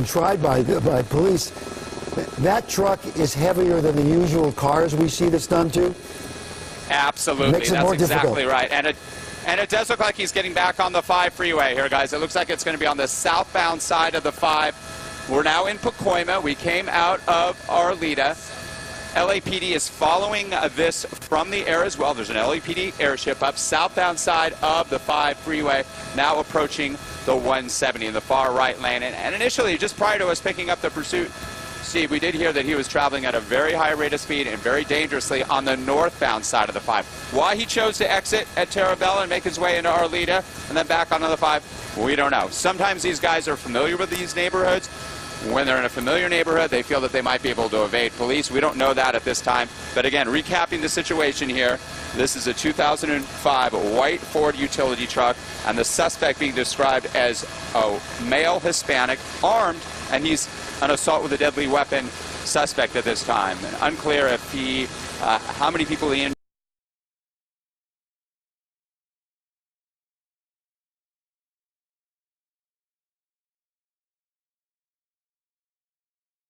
tried by police. That truck is heavier than the usual cars we see that's done to. Absolutely, Makes it that's more exactly difficult. right. And it does look like he's getting back on the 5 freeway here, guys. It looks like it's going to be on the southbound side of the 5. We're now in Pacoima. We came out of Arleta. LAPD is following this from the air as well. There's an LAPD airship up southbound side of the 5 freeway, now approaching the 170 in the far right lane. And initially, just prior to us picking up the pursuit, Steve, we did hear that he was traveling at a very high rate of speed and very dangerously on the northbound side of the 5. Why he chose to exit at Terravella and make his way into Arleta and then back onto the 5, we don't know. Sometimes these guys are familiar with these neighborhoods. When they're in a familiar neighborhood, they feel that they might be able to evade police. We don't know that at this time. But again, recapping the situation here, this is a 2005 white Ford utility truck, and the suspect being described as a male Hispanic, armed, and he's an assault with a deadly weapon suspect at this time. And unclear if he, how many people he injured.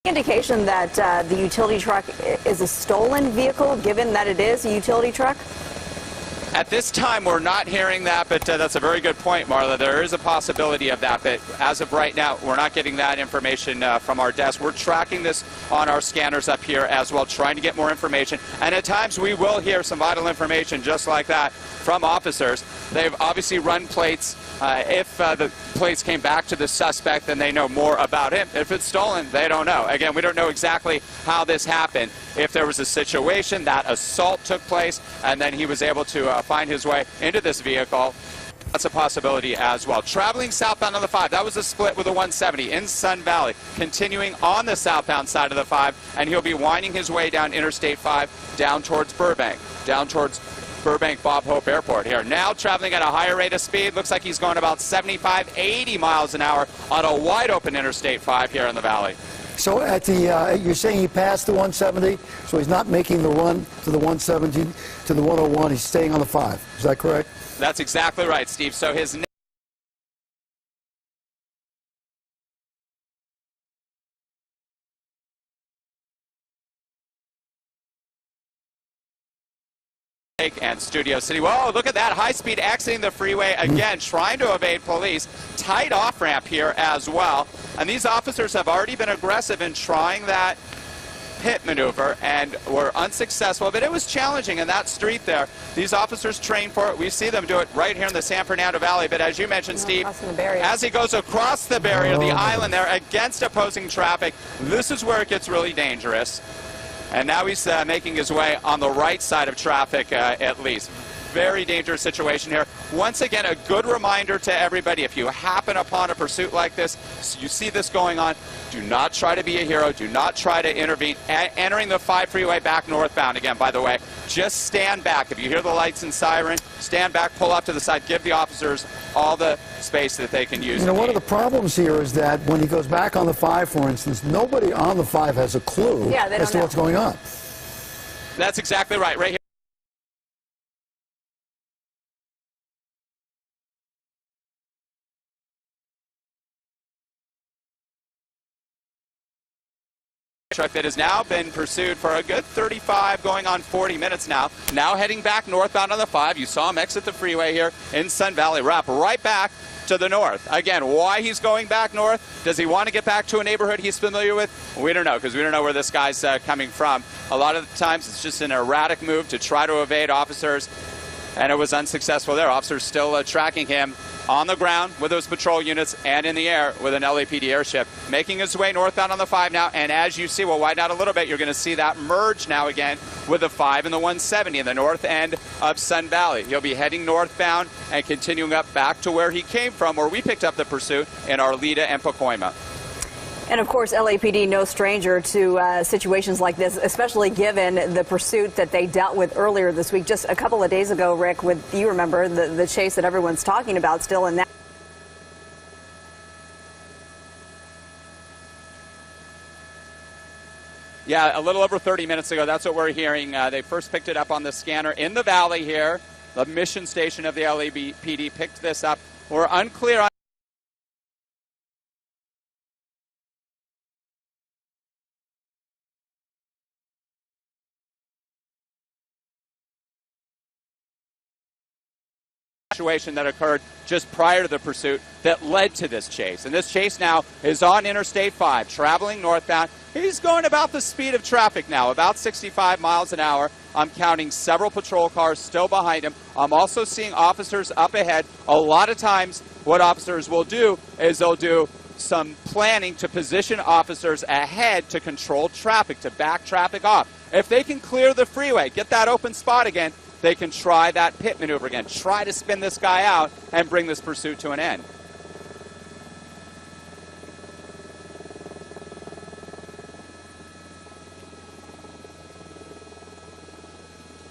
Indication that the utility truck is a stolen vehicle, given that it is a utility truck? At this time, we're not hearing that, but that's a very good point, Marla. There is a possibility of that, but as of right now, we're not getting that information from our desk. We're tracking this on our scanners up here as well, trying to get more information. And at times, we will hear some vital information just like that from officers. They've obviously run plates. If the plates came back to the suspect, then they know more about him. If it's stolen, they don't know. Again, we don't know exactly how this happened. If there was a situation that assault took place and then he was able to find his way into this vehicle, that's a possibility as well. Traveling southbound on the 5, that was a split with a 170 in Sun Valley. Continuing on the southbound side of the 5, and he'll be winding his way down Interstate 5, down towards Burbank, down towards Burbank Bob Hope Airport here. Now traveling at a higher rate of speed. Looks like he's going about 75, 80 miles an hour on a wide open Interstate 5 here in the valley. So at the, you're saying he passed the 170, so he's not making the run to the 170, to the 101, he's staying on the 5. Is that correct? That's exactly right, Steve. So his and Studio City. Whoa, look at that. High speed exiting the freeway again, trying to evade police. Tight off ramp here as well. And these officers have already been aggressive in trying that pit maneuver and were unsuccessful, but it was challenging in that street there. These officers train for it. We see them do it right here in the San Fernando Valley, but as you mentioned, Steve, as he goes across the barrier, the island there against opposing traffic, this is where it gets really dangerous. And now he's making his way on the right side of traffic at least. Very dangerous situation here. Once again, a good reminder to everybody, if you happen upon a pursuit like this, you see this going on, do not try to be a hero. Do not try to intervene. Entering the 5 freeway back northbound, again, by the way, just stand back. If you hear the lights and siren, stand back, pull off to the side, give the officers all the space that they can use. You know, one of the problems here is that when he goes back on the 5, for instance, nobody on the 5 has a clue as to what's going on. That's exactly right. Right here. Truck that has now been pursued for a good 35 going on 40 minutes now heading back northbound on the 5. You saw him exit the freeway here in Sun Valley, wrap right back to the north. Again, why he's going back north? Does he want to get back to a neighborhood he's familiar with? We don't know, because we don't know where this guy's coming from. A lot of the times it's just an erratic move to try to evade officers, and it was unsuccessful there. Officers still tracking him on the ground with those patrol units and in the air with an LAPD airship. Making his way northbound on the 5 now, and as you see, we'll widen out a little bit, you're going to see that merge now again with the 5 and the 170 in the north end of Sun Valley. He'll be heading northbound and continuing up back to where he came from, where we picked up the pursuit in Arleta and Pacoima. And of course, LAPD no stranger to situations like this, especially given the pursuit that they dealt with earlier this week. Just a couple of days ago, Rick, with, you remember, the chase that everyone's talking about still in that. Yeah, a little over 30 minutes ago, that's what we're hearing. They first picked it up on the scanner in the valley here. The mission station of the LAPD picked this up. We're unclear on situation that occurred just prior to the pursuit that led to this chase. And this chase now is on Interstate 5, traveling northbound. He's going about the speed of traffic now, about 65 miles an hour. I'm counting several patrol cars still behind him. I'm also seeing officers up ahead. A lot of times what officers will do is they'll do some planning to position officers ahead to control traffic, to back traffic off. If they can clear the freeway, get that open spot again, they can try that pit maneuver again, try to spin this guy out and bring this pursuit to an end.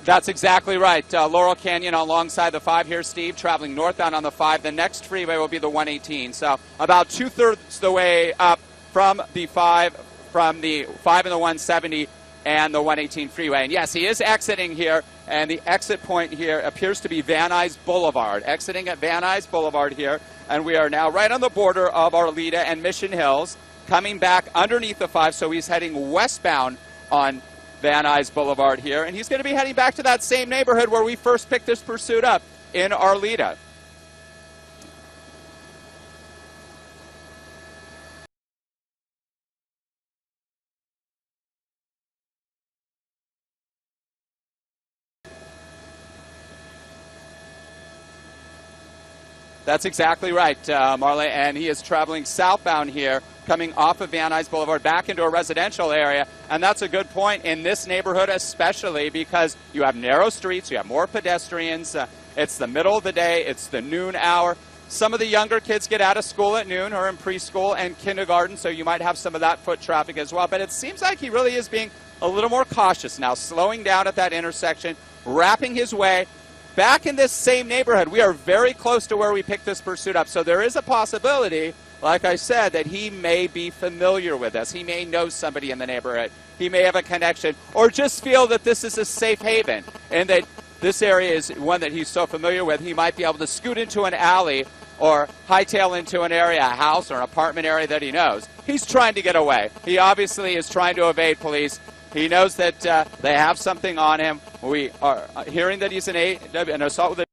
That's exactly right. Laurel Canyon alongside the 5 here, Steve, traveling northbound on the 5. The next freeway will be the 118. So about 2/3 the way up from the 5 and the 170 and the 118 freeway. And yes, he is exiting here, and the exit point here appears to be Van Nuys Boulevard. Exiting at Van Nuys Boulevard here, and we are now right on the border of Arleta and Mission Hills, coming back underneath the 5, so he's heading westbound on Van Nuys Boulevard here, and he's going to be heading back to that same neighborhood where we first picked this pursuit up in Arleta. That's exactly right, Marley, and he is traveling southbound here, coming off of Van Nuys Boulevard back into a residential area, and that's a good point in this neighborhood especially because you have narrow streets, you have more pedestrians, it's the middle of the day, it's the noon hour. Some of the younger kids get out of school at noon or in preschool and kindergarten, so you might have some of that foot traffic as well, but it seems like he really is being a little more cautious now, slowing down at that intersection, wrapping his way back in this same neighborhood. We are very close to where we picked this pursuit up, so there is a possibility, like I said, that he may be familiar with us. He may know somebody in the neighborhood. He may have a connection, or just feel that this is a safe haven, and that this area is one that he's so familiar with, he might be able to scoot into an alley or hightail into an area, a house or an apartment area that he knows. He's trying to get away. He obviously is trying to evade police. He knows that they have something on him. We are hearing that he's an assault with a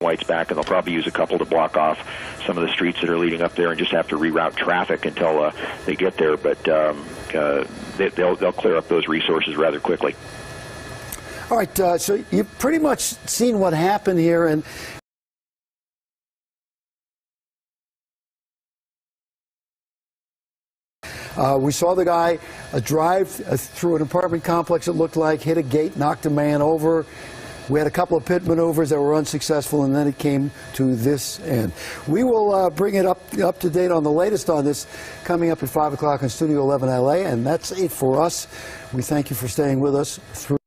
White's back, and they'll probably use a couple to block off some of the streets that are leading up there and just have to reroute traffic until they get there. But they'll clear up those resources rather quickly. All right, so you've pretty much seen what happened here, and we saw the guy drive through an apartment complex, it looked like, hit a gate, knocked a man over. We had a couple of pit maneuvers that were unsuccessful, and then it came to this end. We will bring it up to date on the latest on this coming up at 5 o'clock on Studio 11 LA, and that's it for us. We thank you for staying with us through